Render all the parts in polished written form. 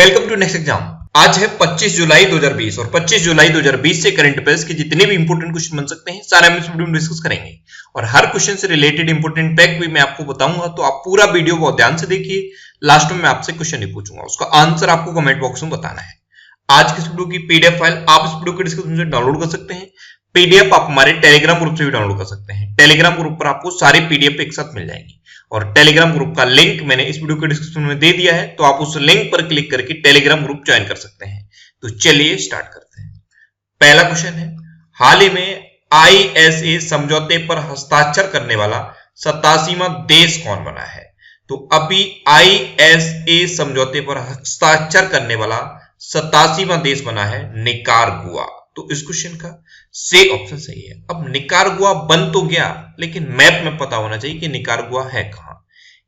Welcome to next exam. आज है 25 जुलाई 2020 और 25 जुलाई 2020 से करंट अफेयर्स के जितने भी इंपोर्टेंट क्वेश्चन बन सकते हैं सारे हम इस वीडियो में डिस्कस करेंगे और हर क्वेश्चन से रिलेटेड इंपोर्टेंट फैक्ट भी मैं आपको बताऊंगा, तो आप पूरा वीडियो बहुत ध्यान से देखिए। लास्ट में मैं आपसे क्वेश्चन नहीं पूछूंगा, उसका आंसर आपको कमेंट बॉक्स में बताना है। आज की इस वीडियो की पीडीएफ फाइल आप इस वीडियो के डिस्क्रिप्शन से डाउनलोड कर सकते हैं। पीडीएफ आप हमारे टेलीग्राम ग्रुप से भी डाउनलोड कर सकते हैं। टेलीग्राम ग्रुप पर आपको सारी पीडीएफ एक साथ मिल जाएंगी और टेलीग्राम ग्रुप का लिंक मैंने इस वीडियो के डिस्क्रिप्शन में दे दिया है, तो आप उस लिंक पर क्लिक करके टेलीग्राम ग्रुप ज्वाइन कर सकते हैं। तो चलिए स्टार्ट करते हैं। पहला क्वेश्चन है, हाल ही में आईएसए समझौते पर हस्ताक्षर करने वाला 87वां देश कौन बना है? तो अभी आईएसए समझौते पर हस्ताक्षर करने वाला 87वां देश बना है निकारागुआ। तो इस क्वेश्चन का सी ऑप्शन सही है। अब निकारागुआ बन तो गया, लेकिन मैप में पता होना चाहिए कि निकारागुआ है कहां।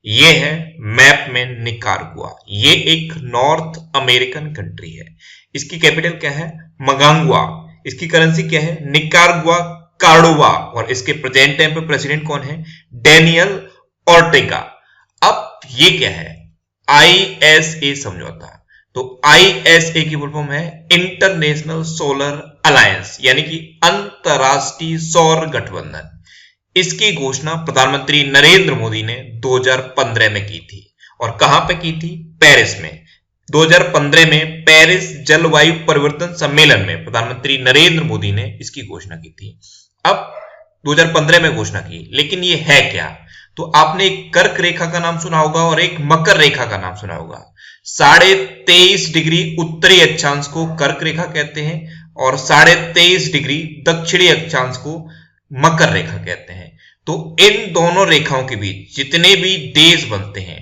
ये है मैप में निकारागुआ। ये एक नॉर्थ अमेरिकन कंट्री है। इसकी कैपिटल क्या है? मगांगुआ। इसकी करेंसी क्या है? निकारागुआ कार्डोवा। और इसके प्रेजेंट टाइम पे प्रेसिडेंट कौन है? Daniel Ortega. अब ये क्या है? आईएसए समझौता। तो आईएसए की फुल फॉर्म है इंटरनेशनल सोलर अलायंस, यानी कि अंतरराष्ट्रीय सौर गठबंधन। इसकी घोषणा प्रधानमंत्री नरेंद्र मोदी ने 2015 में की थी। और कहां पे की थी? पेरिस में। 2015 में पेरिस जलवायु परिवर्तन सम्मेलन में प्रधानमंत्री नरेंद्र मोदी ने इसकी घोषणा की थी। अब 2015 में घोषणा की, लेकिन ये है क्या? तो आपने एक कर्क रेखा का नाम सुना होगा और एक मकर रेखा का नाम सुना होगा। 23.5 डिग्री उत्तरी अक्षांश को कर्क रेखा कहते हैं और 23.5 डिग्री दक्षिणी अक्षांश को मकर रेखा कहते हैं। तो इन दोनों रेखाओं के बीच जितने भी देश बनते हैं,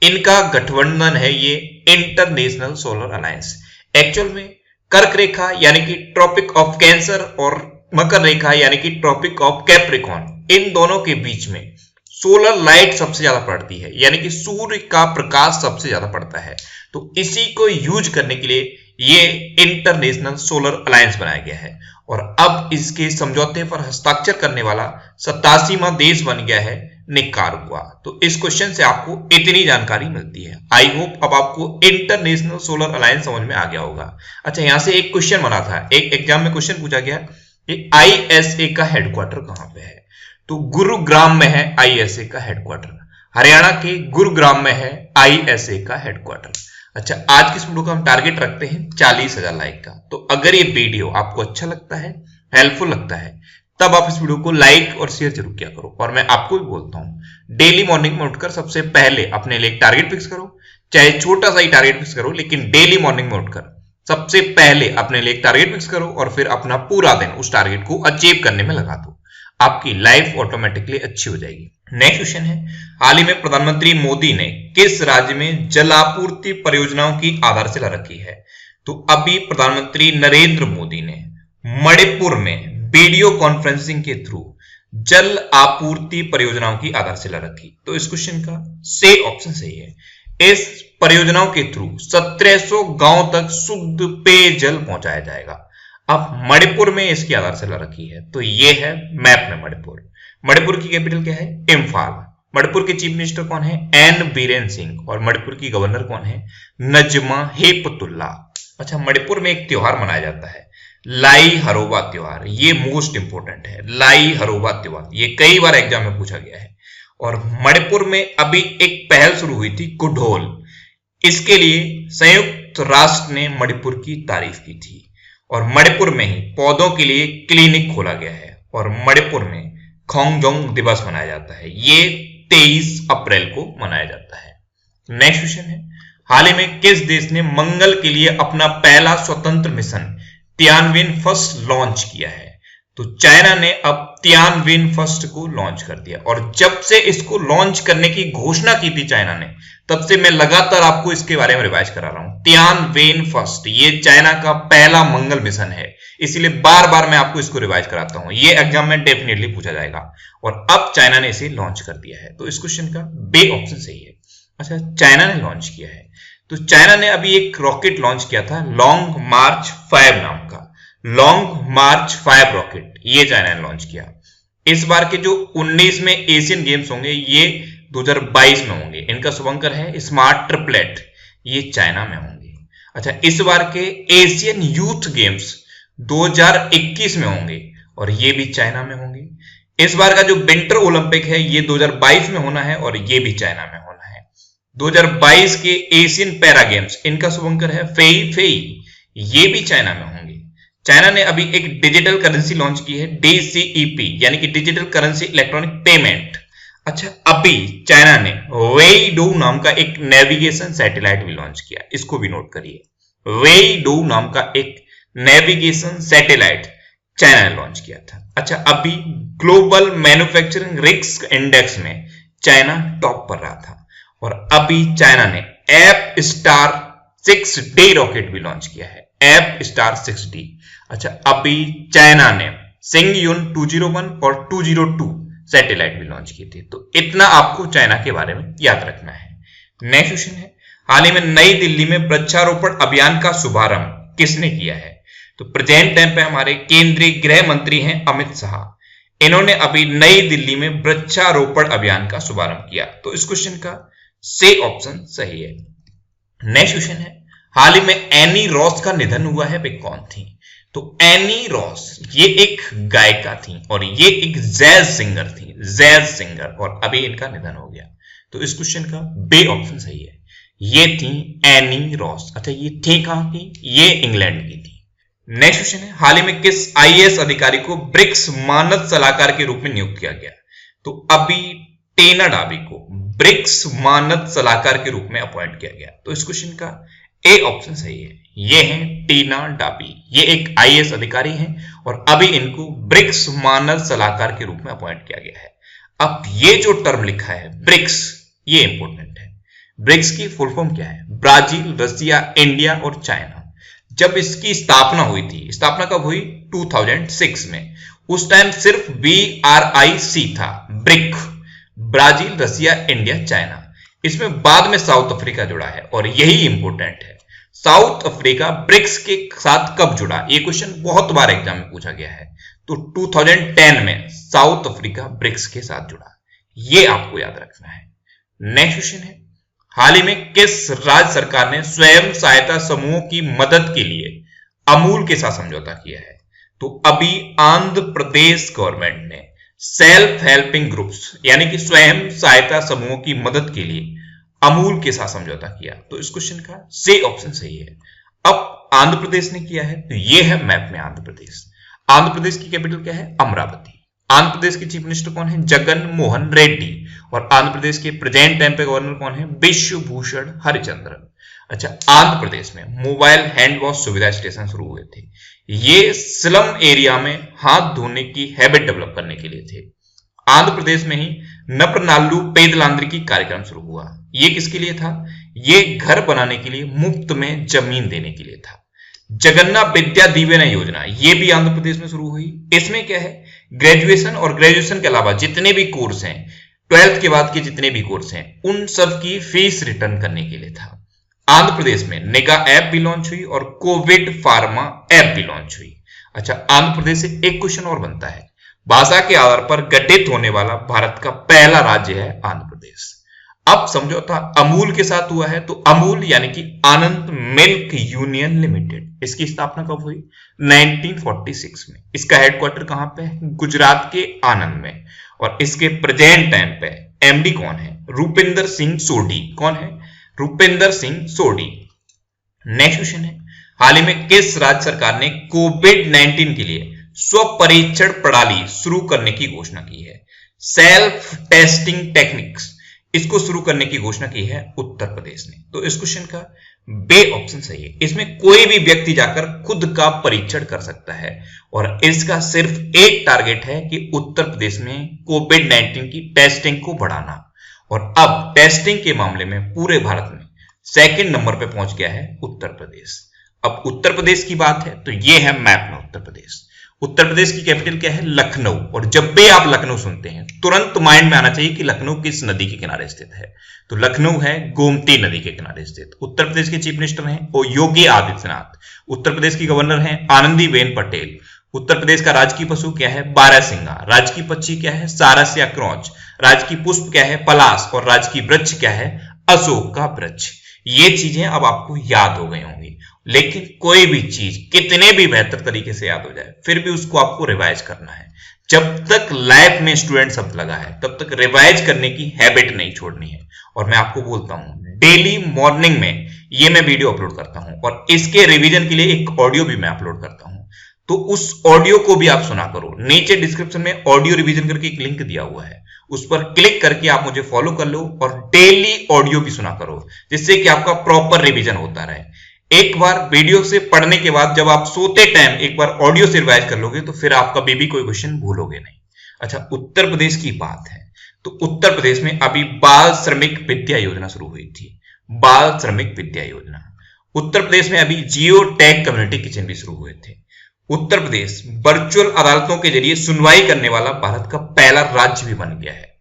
इनका गठबंधन है ये इंटरनेशनल सोलर अलायंस। एक्चुअल में कर्क रेखा यानी कि ट्रॉपिक ऑफ कैंसर और मकर रेखा यानी कि ट्रॉपिक ऑफ कैप्रिकॉर्न, इन दोनों के बीच में सोलर लाइट सबसे ज्यादा पड़ती है, यानी कि सूर्य का प्रकाश सबसे ज्यादा पड़ता है। तो इसी को यूज करने के लिए ये इंटरनेशनल सोलर अलायंस बनाया गया है। और अब इसके समझौते पर हस्ताक्षर करने वाला 87वां देश बन गया है निकारागुआ। तो इस क्वेश्चन से आपको इतनी जानकारी मिलती है। आई होप अब आपको इंटरनेशनल सोलर अलायंस समझ में आ गया होगा। अच्छा, यहां से एक क्वेश्चन बना था, एक एग्जाम में क्वेश्चन पूछा गया कि आईएसए का हेडक्वार्टर कहां पे है? तो गुरुग्राम में है आईएसए का हेडक्वार्टर। हरियाणा के गुरुग्राम में है आईएसए का हेडक्वार्टर। अच्छा, आज की इस वीडियो का हम टारगेट रखते हैं 40,000 लाइक का। तो अगर ये वीडियो आपको अच्छा लगता है, हेल्पफुल लगता है, तब आप इस वीडियो को लाइक और शेयर जरूर किया करो। और मैं आपको भी बोलता हूं, डेली मॉर्निंग में उठकर सबसे पहले अपने लिए एक टारगेट फिक्स करो, चाहे छोटा सा ही टारगेट फिक्स करो, लेकिन डेली मॉर्निंग में उठकर सबसे पहले अपने लिए एक टारगेट फिक्स करो और फिर अपना पूरा दिन उस टारगेट को अचीव करने में लगा दो। आपकी लाइफ ऑटोमेटिकली अच्छी हो जाएगी। नेक्स्ट क्वेश्चन है, हाल ही में प्रधानमंत्री मोदी ने किस राज्य में जलापूर्ति परियोजनाओं की आधारशिला रखी है? तो अभी प्रधानमंत्री नरेंद्र मोदी ने मणिपुर में वीडियो कॉन्फ्रेंसिंग के थ्रू जल आपूर्ति परियोजनाओं की आधारशिला रखी। तो इस क्वेश्चन का सी ऑप्शन सही है। इस परियोजनाओं के थ्रू 1700 गांव तक शुद्ध पेयजल पहुंचाया जाएगा। अब मणिपुर में इसकी आधारशिला रखी है, तो ये है मैप में मणिपुर। मणिपुर की कैपिटल क्या है? इम्फाल। मणिपुर के चीफ मिनिस्टर कौन है? एन बीरेन सिंह। और मणिपुर की गवर्नर कौन है? नजमा हेपतुल्ला। अच्छा, मणिपुर में एक त्योहार मनाया जाता है, लाई हरोबा त्योहार। ये मोस्ट इंपोर्टेंट है, लाई हरोबा त्योहार। ये कई बार एग्जाम में पूछा गया है। और मणिपुर में अभी एक पहल शुरू हुई थी, कुढोल। इसके लिए संयुक्त राष्ट्र ने मणिपुर की तारीफ की थी और मणिपुर में ही पौधों के लिए क्लिनिक खोला गया है। और मणिपुर में खोंगजोंग दिवस मनाया जाता है, ये 23 अप्रैल को मनाया जाता है। नेक्स्ट क्वेश्चन है, हाल ही में किस देश ने मंगल के लिए अपना पहला स्वतंत्र मिशन तियानविन फर्स्ट लॉन्च किया है? तो चाइना ने अब तियानविन फर्स्ट को लॉन्च कर दिया। और जब से इसको लॉन्च करने की घोषणा की थी चाइना ने, तब से मैं लगातार आपको इसके बारे में रिवाइज करा रहा हूं। तियानविन फर्स्ट ये चाइना का पहला मंगल मिशन है, इसीलिए बार बार मैं आपको इसको रिवाइज कराता हूं। ये एग्जाम में डेफिनेटली पूछा जाएगा। और अब चाइना ने इसे लॉन्च कर दिया है, तो इस क्वेश्चन का बी ऑप्शन सही है। अच्छा, चाइना ने लॉन्च किया है, तो चाइना ने अभी एक रॉकेट लॉन्च किया था लॉन्ग मार्च 5 नाम का। लॉन्ग मार्च 5 रॉकेट ये चाइना ने लॉन्च किया। इस बार के जो 19 में एशियन गेम्स होंगे ये 2022 में होंगे। इनका शुभंकर है स्मार्ट ट्रिपलेट, ये चाइना में होंगे। अच्छा, इस बार के एशियन यूथ गेम्स 2021 में होंगे और ये भी चाइना में होंगे। इस बार का जो विंटर ओलंपिक है ये 2022 में होना है और ये भी चाइना में होना है। 2022 के एशियन पैरा गेम्स, इनका शुभंकर है फेई फेई, ये भी चाइना में होंगे। चाइना ने अभी एक डिजिटल करेंसी लॉन्च की है, DCEP, यानी कि डिजिटल करेंसी इलेक्ट्रॉनिक पेमेंट। अच्छा, अभी चाइना ने वेईडू नाम का एक नेविगेशन सैटेलाइट भी लॉन्च किया, इसको भी नोट करिए। वेईडू नाम का एक नेविगेशन सैटेलाइट चाइना ने लॉन्च किया था। अच्छा, अभी ग्लोबल मैन्युफैक्चरिंग रिस्क इंडेक्स में चाइना टॉप पर रहा था और अभी चाइना ने एप स्टार 6D रॉकेट भी लॉन्च किया है, एप स्टार 6D। अच्छा, अभी चाइना ने सिंगयुन 201 और 202 सैटेलाइट भी लॉन्च की थी। तो इतना आपको चाइना के बारे में याद रखना है। नेक्स्ट क्वेश्चन है, हाल ही में नई दिल्ली में वृक्षारोपण अभियान का शुभारंभ किसने किया है? तो प्रेजेंट टाइम पे हमारे केंद्रीय गृह मंत्री हैं अमित शाह। इन्होंने अभी नई दिल्ली में वृक्षारोपण अभियान का शुभारंभ किया। तो इस क्वेश्चन का सी ऑप्शन सही है। नेक्स्ट क्वेश्चन है, हाल ही में एनी रॉस का निधन हुआ है, वे कौन थी? तो एनी रॉस ये एक गायिका थी और ये एक जैज सिंगर थी, जैज सिंगर, और अभी इनका निधन हो गया। तो इस क्वेश्चन का बी ऑप्शन सही है, ये थी एनी रॉस। अच्छा, ये थी कहां की? ये इंग्लैंड की थी। नेक्स्ट क्वेश्चन है, हाल ही में किस IAS अधिकारी को ब्रिक्स मानद सलाहकार के रूप में नियुक्त किया गया? तो अभी टीना डाबी को ब्रिक्स मानद सलाहकार के रूप में अपॉइंट किया गया। तो इस क्वेश्चन का ए ऑप्शन सही है, ये है टीना डाबी। ये एक IAS अधिकारी हैं और अभी इनको ब्रिक्स मानद सलाहकार के रूप में अपॉइंट किया गया है। अब ये जो टर्म लिखा है ब्रिक्स, ये इंपॉर्टेंट है। ब्रिक्स की फुल फॉर्म क्या है? ब्राजील, रसिया, इंडिया और चाइना। जब इसकी स्थापना हुई थी, स्थापना कब हुई? 2006 में। उस टाइम सिर्फ BRIC था, ब्रिक, ब्राजील, रसिया, इंडिया, चाइना। इसमें बाद में साउथ अफ्रीका जुड़ा है और यही इंपॉर्टेंट है। साउथ अफ्रीका ब्रिक्स के साथ कब जुड़ा? ये क्वेश्चन बहुत बार एग्जाम में पूछा गया है। तो 2010 में साउथ अफ्रीका ब्रिक्स के साथ जुड़ा, ये आपको याद रखना है। नेक्स्ट क्वेश्चन है, हाल ही में किस राज्य सरकार ने स्वयं सहायता समूहों की मदद के लिए अमूल के साथ समझौता किया है? तो अभी आंध्र प्रदेश गवर्नमेंट ने सेल्फ हेल्पिंग ग्रुप्स यानी कि स्वयं सहायता समूहों की मदद के लिए अमूल के साथ समझौता किया। तो इस क्वेश्चन का सी ऑप्शन सही है। अब आंध्र प्रदेश ने किया है, तो ये है मैप में आंध्र प्रदेश। आंध्र प्रदेश की कैपिटल क्या है? अमरावती। आंध्र प्रदेश के चीफ मिनिस्टर कौन है? जगन मोहन रेड्डी। और आंध्र प्रदेश के प्रेजेंट टाइम पे गवर्नर कौन है? विश्वभूषण हरिचंद्रन। अच्छा, आंध्र प्रदेश में मोबाइल हैंड वॉश सुविधा स्टेशन शुरू हुए थे। ये स्लम एरिया में हाथ धोने की हैबिट डेवलप करने के लिए थे। आंध्र प्रदेश में ही नप्रनाल्लू पेदलांद्रिकी कार्यक्रम शुरू हुआ। ये किसके लिए था? ये घर बनाने के लिए मुफ्त में जमीन देने के लिए था। जगन्ना विद्या दीवेना योजना, ये भी आंध्र प्रदेश में शुरू हुई। इसमें क्या है? ग्रेजुएशन और ग्रेजुएशन के अलावा जितने भी कोर्स हैं, 12th के बाद के जितने भी कोर्स हैं, उन सब की फीस रिटर्न करने के लिए था। आंध्र प्रदेश में निगा ऐप भी लॉन्च हुई और कोविड फार्मा ऐप भी लॉन्च हुई। अच्छा, आंध्र प्रदेश से एक क्वेश्चन और बनता है, भाषा के आधार पर गठित होने वाला भारत का पहला राज्य है आंध्र प्रदेश। अब समझौता अमूल के साथ हुआ है, तो अमूल यानी कि आनंद मिल्क यूनियन लिमिटेड, इसकी स्थापना कब हुई? 1946 में। इसका हेडक्वार्टर कहां पे है? गुजरात के आनंद में। और इसके प्रेजेंट टाइम पे MD कौन है? रूपिंदर सिंह सोढी। कौन है? रूपिंदर सिंह सोढी। नेक्स्ट क्वेश्चन है, हाल ही में किस राज्य सरकार ने कोविड-19 के लिए स्वपरीक्षण प्रणाली शुरू करने की घोषणा की है? सेल्फ टेस्टिंग टेक्निक्स, इसको शुरू करने की घोषणा की है उत्तर प्रदेश ने। तो इस क्वेश्चन का बे ऑप्शन सही है। इसमें कोई भी व्यक्ति जाकर खुद का परीक्षण कर सकता है और इसका सिर्फ एक टारगेट है कि उत्तर प्रदेश में कोविड-19 की टेस्टिंग को बढ़ाना। और अब टेस्टिंग के मामले में पूरे भारत में सेकंड नंबर पे पहुंच गया है उत्तर प्रदेश। अब उत्तर प्रदेश की बात है तो ये है मैप में उत्तर प्रदेश। उत्तर प्रदेश की कैपिटल क्या है? लखनऊ। और जब भी आप लखनऊ सुनते हैं तुरंत माइंड में आना चाहिए कि लखनऊ किस नदी के किनारे स्थित है। तो लखनऊ है गोमती नदी के किनारे स्थित। उत्तर प्रदेश के चीफ मिनिस्टर हैं वो योगी आदित्यनाथ। उत्तर प्रदेश की गवर्नर हैं आनंदीबेन पटेल। उत्तर प्रदेश का राजकीय पशु क्या है? बारहसिंगा। राजकीय पक्षी क्या है? सारस या क्रौच। राजकीय पुष्प क्या है? पलाश। और राजकीय वृक्ष क्या है? अशोक का वृक्ष। ये चीजें अब आपको याद हो गई होंगी, लेकिन कोई भी चीज कितने भी बेहतर तरीके से याद हो जाए फिर भी उसको आपको रिवाइज करना है। जब तक लाइफ में स्टूडेंट शब्द लगा है तब तक रिवाइज करने की हैबिट नहीं छोड़नी है। और मैं आपको बोलता हूं डेली मॉर्निंग में ये मैं वीडियो अपलोड करता हूं और इसके रिवीजन के लिए एक ऑडियो भी मैं अपलोड करता हूं, तो उस ऑडियो को भी आप सुना करो। नीचे डिस्क्रिप्शन में ऑडियो रिवीजन करके एक लिंक दिया हुआ है, उस पर क्लिक करके आप मुझे फॉलो कर लो और डेली ऑडियो भी सुना करो, जिससे कि आपका प्रॉपर रिवीजन होता रहे। एक बार वीडियो से पढ़ने के बाद जब आप सोते टाइम एक बार ऑडियो से रिवाइज कर लोगे तो फिर आप कभी भी कोई क्वेश्चन भूलोगे नहीं। अच्छा, उत्तर प्रदेश की बात है तो उत्तर प्रदेश में अभी बाल श्रमिक विद्या योजना शुरू हुई थी। बाल श्रमिक विद्या योजना। उत्तर प्रदेश में अभी जियो टैग कम्युनिटी किचन भी शुरू हुए थे। उत्तर प्रदेश वर्चुअल अदालतों के जरिए सुनवाई करने वाला भारत का पहला राज्य भी बन गया है।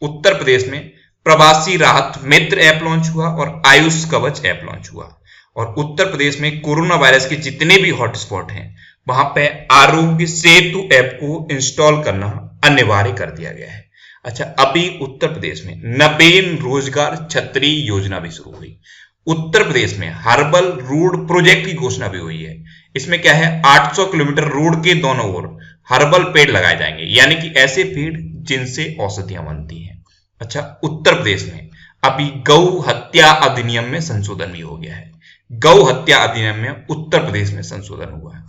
उत्तर प्रदेश में प्रवासी राहत मित्र ऐप लॉन्च हुआ और आयुष कवच ऐप लॉन्च हुआ। और उत्तर प्रदेश में कोरोना वायरस के जितने भी हॉटस्पॉट हैं वहां पे आरोग्य सेतु ऐप को इंस्टॉल करना अनिवार्य कर दिया गया है। अच्छा, अभी उत्तर प्रदेश में नवीन रोजगार छतरी योजना भी शुरू हुई। उत्तर प्रदेश में हर्बल रोड प्रोजेक्ट की घोषणा भी हुई है। इसमें क्या है, 800 किलोमीटर रोड के दोनों ओर हर्बल पेड़ लगाए जाएंगे, यानी कि ऐसे पेड़ जिनसे औषधियां बनती हैं। अच्छा, उत्तर प्रदेश में अभी गौ हत्या अधिनियम में संशोधन भी हो गया है। गौ हत्या अधिनियम में उत्तर प्रदेश में संशोधन हुआ है।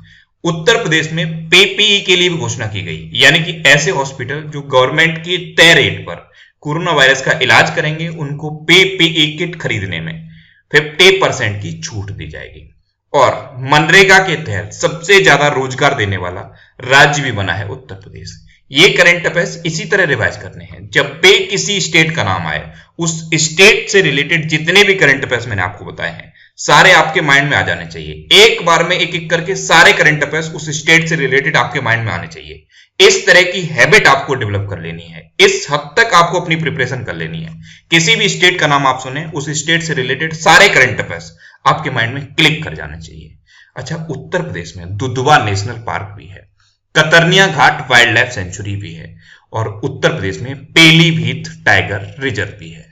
उत्तर प्रदेश में पीपीई के लिए भी घोषणा की गई, यानी कि ऐसे हॉस्पिटल जो गवर्नमेंट के तय रेट पर कोरोना वायरस का इलाज करेंगे उनको पीपीई किट खरीदने में 50% की छूट दी जाएगी। और मनरेगा के तहत सबसे ज्यादा रोजगार देने वाला राज्य भी बना है उत्तर प्रदेश। ये करंट अफेयर्स इसी तरह रिवाइज करने हैं, जब भी किसी स्टेट का नाम आए उस स्टेट से रिलेटेड जितने भी करंट अफेयर्स मैंने आपको बताए हैं सारे आपके माइंड में आ जाने चाहिए। एक बार में एक एक करके सारे करंट अफेयर्स उस स्टेट से रिलेटेड आपके माइंड में आने चाहिए। इस तरह की हैबिट आपको डेवलप कर लेनी है। इस हद तक आपको अपनी प्रिपरेशन कर लेनी है। किसी भी स्टेट का नाम आप सुने उस स्टेट से रिलेटेड सारे करंट अफेयर्स आपके माइंड में क्लिक कर जाने चाहिए। अच्छा, उत्तर प्रदेश में दुधवा नेशनल पार्क भी है, कतरनिया घाट वाइल्ड लाइफ सेंचुरी भी है और उत्तर प्रदेश में पीलीभीत टाइगर रिजर्व भी है।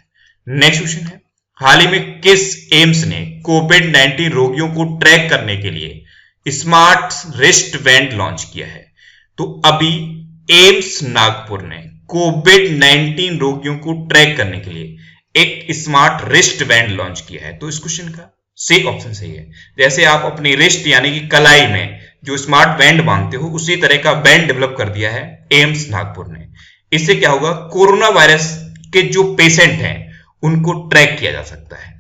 नेक्स्ट क्वेश्चन है, हाल ही में किस एम्स ने कोविड-19 रोगियों को ट्रैक करने के लिए स्मार्ट रिस्ट बैंड लॉन्च किया है? तो अभी एम्स नागपुर ने कोविड-19 रोगियों को ट्रैक करने के लिए एक स्मार्ट रिस्ट बैंड लॉन्च किया है। तो इस क्वेश्चन का सी ऑप्शन सही है। जैसे आप अपनी रिस्ट यानी कि कलाई में जो स्मार्ट बैंड बांधते हो उसी तरह का बैंड डेवलप कर दिया है एम्स नागपुर ने। इससे क्या होगा, कोरोना वायरस के जो पेशेंट हैं उनको ट्रैक किया जा सकता है।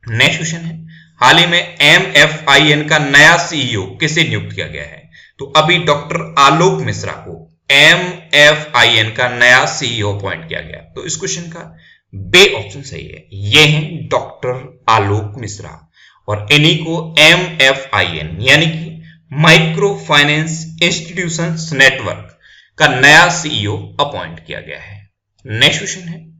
नेक्स्ट क्वेश्चन है, हाल ही में MFIN का नया CEO किसे नियुक्त किया गया है? तो अभी डॉक्टर आलोक मिश्रा को MFIN का नया CEO अपॉइंट किया गया। तो इस क्वेश्चन का बे ऑप्शन सही है। ये हैं डॉक्टर आलोक मिश्रा और इन्हीं को MFIN यानी कि माइक्रो फाइनेंस इंस्टीट्यूशंस नेटवर्क का नया CEO अपॉइंट किया गया है। नेक्स्ट क्वेश्चन है,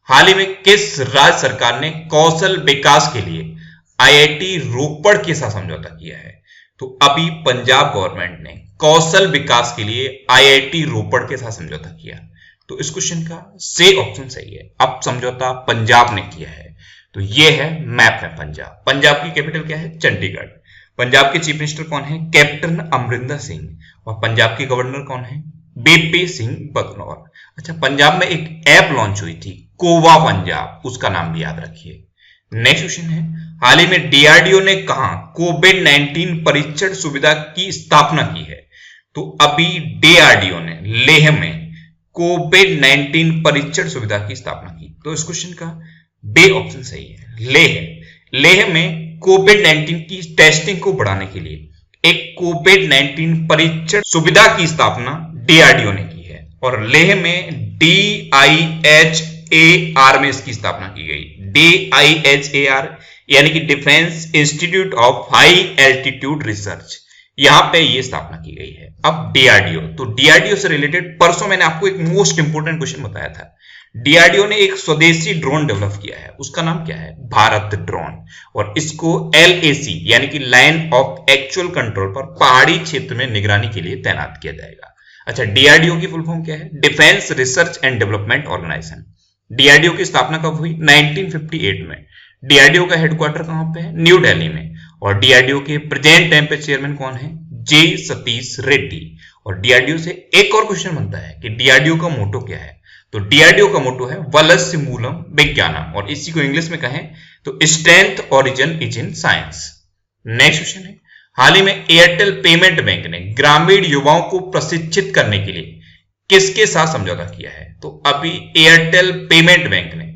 हाल ही में किस राज्य सरकार ने कौशल विकास के लिए IIT रोपड़ के साथ समझौता किया है? तो अभी पंजाब गवर्नमेंट ने कौशल विकास के लिए IIT रोपड़ के साथ समझौता किया। तो इस क्वेश्चन का सी ऑप्शन सही है। अब समझौता पंजाब ने किया है। तो ये है मैप में पंजाब। पंजाब की कैपिटल क्या है? चंडीगढ़। पंजाब के चीफ मिनिस्टर कौन है? कैप्टन अमरिंदर सिंह। और पंजाब के गवर्नर कौन है? BP सिंह बदनौर। अच्छा, पंजाब में एक ऐप लॉन्च हुई थी कोवा पंजाब, उसका नाम भी याद रखिए। नेक्स्ट क्वेश्चन है, हाल ही में DRDO ने कहां कोविड-19 परीक्षण सुविधा की स्थापना की है? तो अभी DRDO ने लेह में कोविड-19 परीक्षण सुविधा की स्थापना की। तो इस क्वेश्चन का बे ऑप्शन सही है। लेह में कोविड-19 की टेस्टिंग को बढ़ाने के लिए एक कोविड-19 परीक्षण सुविधा की स्थापना DRDO ने की है और लेह में DIHAR में इसकी स्थापना की गई। DIHAR यानी कि defence institute of high altitude research, यहां पे ये स्थापना की गई है। अब DRDO, तो DRDO से रिलेटेड परसों मैंने आपको एक मोस्ट इंपोर्टेंट क्वेश्चन बताया था। DRDO ने एक स्वदेशी ड्रोन डेवलप किया है, उसका नाम क्या है? भारत ड्रोन। और इसको LAC यानी कि लाइन ऑफ एक्चुअल कंट्रोल पर पहाड़ी क्षेत्र में निगरानी के लिए तैनात किया जाएगा। अच्छा, DRDO की फुल फॉर्म क्या है? Defence research and development organisation. DRDO की स्थापना कब हुई? 1958 में। डीआरडीओ का हेडक्वार्टर कहां पे है? न्यू दिल्ली में। और डीआरडीओ के प्रेजेंट टाइम पे चेयरमैन कौन है? जे सतीश रेड्डी। और डीआरडीओ से एक और क्वेश्चन बनता है कि डीआरडीओ का मोटो क्या है? तो डीआरडीओ का मोटो है वलस्य मूलम विज्ञानम, और इसी को इंग्लिश में कहें तो strength origin is in science. Next question है, हाल ही में एयरटेल पेमेंट बैंक ने ग्रामीण युवाओं को प्रशिक्षित करने के लिए किसके साथ समझौता किया है? तो अभी एयरटेल पेमेंट बैंक ने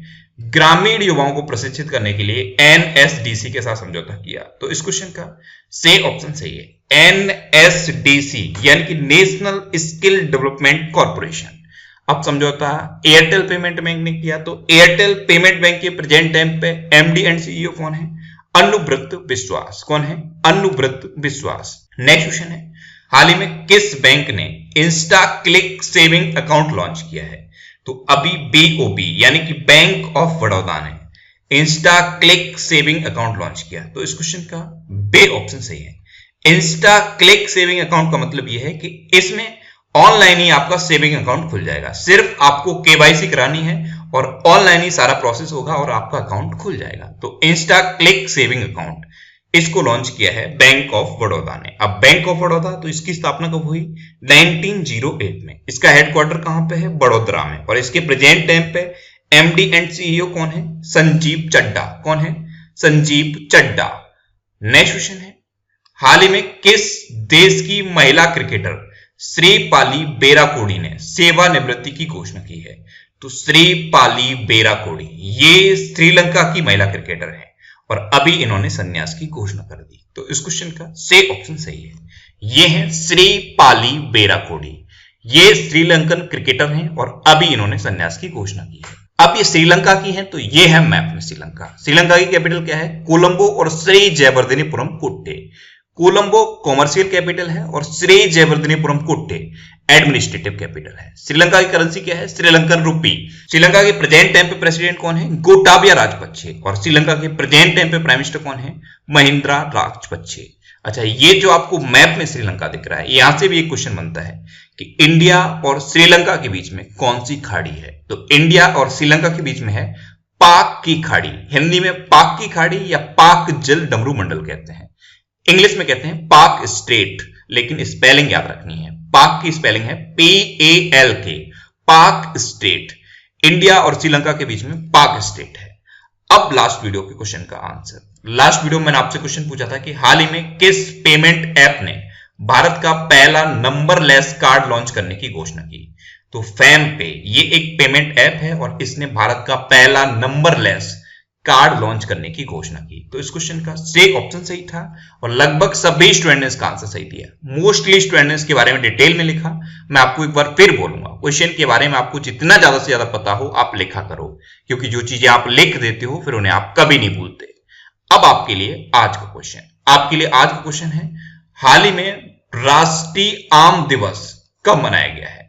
ग्रामीण युवाओं को प्रशिक्षित करने के लिए एनएसडीसी के साथ समझौता किया। तो इस क्वेश्चन का से ऑप्शन सही है, एनएसडीसी यानी कि नेशनल स्किल डेवलपमेंट कॉर्पोरेशन। अब समझौता एयरटेल पेमेंट बैंक ने किया, तो एयरटेल पेमेंट बैंक के प्रेजेंट टाइम पे एमडी एंड सीईओ कौन है? अनुव्रत विश्वास। कौन है? अनुव्रत विश्वास। नेक्स्ट क्वेश्चन है, हाल ही में किस बैंक ने Insta click saving account launch किया है? तो अभी बीओबी यानी कि बैंक ऑफ बड़ौदा ने Insta click saving account launch किया। तो इस क्वेश्चन का बी ऑप्शन सही है। इंस्टा क्लिक सेविंग अकाउंट का मतलब यह है कि इसमें ऑनलाइन ही आपका सेविंग अकाउंट खुल जाएगा, सिर्फ आपको केवाईसी करानी है और ऑनलाइन ही सारा प्रोसेस होगा और आपका अकाउंट खुल जाएगा। तो इंस्टा क्लिक सेविंग अकाउंट इसको लॉन्च किया है बैंक ऑफ बड़ौदा ने। अब बैंक ऑफ बड़ौदा, तो इसकी स्थापना कब हुई? 1908 में। इसका हेडक्वार्टर कहां पे है? बड़ोदरा में। और इसके प्रेजेंट टाइम पे एमडी एंड सीईओ कौन है? संजीव चड्डा। कौन है? संजीव चड्डा। नेक्स्ट क्वेश्चन है, हाल ही में किस देश की महिला क्रिकेटर श्रीपाली बेराकोडी ने सेवानिवृत्ति की घोषणा की है? तो श्रीपाली बेराकोडी ये श्रीलंका की महिला क्रिकेटर है और अभी इन्होंने संन्यास की घोषणा कर दी। तो इस क्वेश्चन का से ऑप्शन सही है। ये है श्रीपाली बेराकोडी, ये श्रीलंकन क्रिकेटर हैं और अभी इन्होंने संन्यास की घोषणा की है। अब ये श्रीलंका की है, तो ये है मैप में श्रीलंका। श्रीलंका की कैपिटल क्या है? कोलंबो और श्री जयवर्धनीपुरम कुट्टे। कोलंबो कॉमर्शियल कैपिटल है और श्री जयवर्धनीपुरम कुट्टे एडमिनिस्ट्रेटिव कैपिटल है। श्रीलंका की करेंसी क्या है? श्रीलंकन रुपी। श्रीलंका के प्रेजेंट टाइम पे प्रेसिडेंट कौन है? गोटाबया राजपक्षे। और श्रीलंका के प्रेजेंट टाइम पे प्राइम मिनिस्टर कौन है? महिंद्रा राजपक्षे। अच्छा, ये जो आपको मैप में श्रीलंका दिख रहा है, यहां से भी एक क्वेश्चन बनता है कि इंडिया और श्रीलंका के बीच में कौन सी खाड़ी है? तो इंडिया और श्रीलंका के बीच में है पाक की खाड़ी। हिंदी में पाक की खाड़ी या पाक जल डमरू मंडल कहते हैं, इंग्लिश में कहते हैं पाक स्ट्रेट, लेकिन स्पेलिंग याद रखनी है। पाक की स्पेलिंग है PALK, पाक स्टेट। इंडिया और श्रीलंका के बीच में पाक स्टेट है। अब लास्ट वीडियो के क्वेश्चन का आंसर। लास्ट वीडियो में मैंने आपसे क्वेश्चन पूछा था कि हाल ही में किस पेमेंट ऐप ने भारत का पहला नंबरलेस कार्ड लॉन्च करने की घोषणा की? तो फैम पे ये एक पेमेंट ऐप है और इसने भारत का पहला नंबरलेस कार्ड लॉन्च करने की घोषणा की। तो इस क्वेश्चन का से ऑप्शन सही था और लगभग सभी स्टूडेंट ने इसका आंसर सही दिया। मोस्टली स्टूडेंट ने इसके बारे में डिटेल में लिखा। मैं आपको एक बार फिर बोलूंगा, क्वेश्चन के बारे में आपको जितना ज्यादा से ज्यादा पता हो आप लिखा करो, क्योंकि जो चीजें आप लिख देते हो फिर उन्हें आप कभी नहीं भूलते। अब आपके लिए आज का क्वेश्चन है, हाल ही में राष्ट्रीय आम दिवस कब मनाया गया है?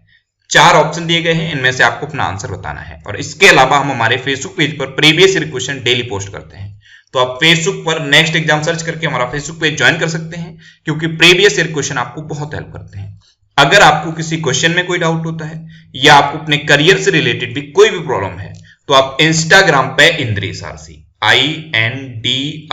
4 ऑप्शन दिए गए हैं, इनमें से आपको अपना आंसर बताना है। और इसके अलावा हम हमारे फेसबुक पेज पर previous year question daily post करते हैं, तो आप फेसबुक पर नेक्स्ट एग्जाम सर्च करके हमारा फेसबुक पेज ज्वाइन कर सकते हैं, क्योंकि प्रीवियस ईयर क्वेश्चन आपको बहुत हेल्प करते हैं। अगर आपको किसी क्वेश्चन में कोई डाउट होता है या आपको अपने करियर से रिलेटेड भी कोई भी प्रॉब्लम है, तो आप इंस्टाग्राम पे इंद्रेश आरसी INDRESHRC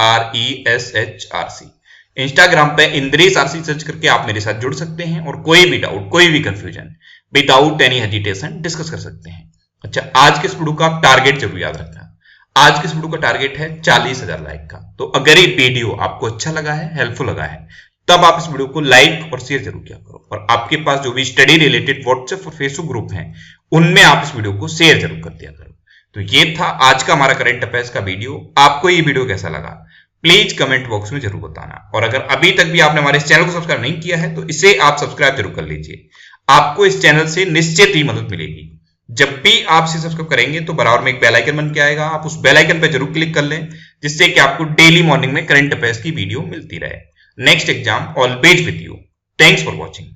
इंस्टाग्राम पे इंद्रेश आरसी सर्च करके आप मेरे साथ जुड़ सकते हैं और कोई भी डाउट, कोई भी confusion without any hesitation discuss कर सकते हैं। अच्छा, आज के इस वीडियो का टारगेट जरूर याद रखना। आज के इस वीडियो का टारगेट है 40,000 लाइक का। तो अगर ये वीडियो आपको अच्छा लगा है, हेल्पफुल लगा है, तब आप इस वीडियो को लाइक और शेयर जरूर किया करो। और आपके पास जो भी स्टडी रिलेटेड व्हाट्सएप और फेसबुक ग्रुप हैं, उनमें आप इस वीडियो को शेयर जरूर कर दिया करो। तो ये था आज का हमारा करंट अफेयर्स का वीडियो। आपको ये वीडियो कैसा लगा प्लीज कमेंट बॉक्स में जरूर बताना। और अगर अभी तक भी आपने हमारे इस चैनल को सब्सक्राइब नहीं किया है तो इसे आप सब्सक्राइब जरूर कर लीजिए। आपको इस चैनल से निश्चित ही मदद मिलेगी। जब भी आप इसे सब्सक्राइब करेंगे तो बराबर में एक बेल आइकन बन के आएगा, आप उस बेल आइकन पर जरूर क्लिक कर लें, जिससे कि आपको डेली मॉर्निंग में करंट अफेयर्स की वीडियो मिलती रहे। Next exam always with you. Thanks for watching.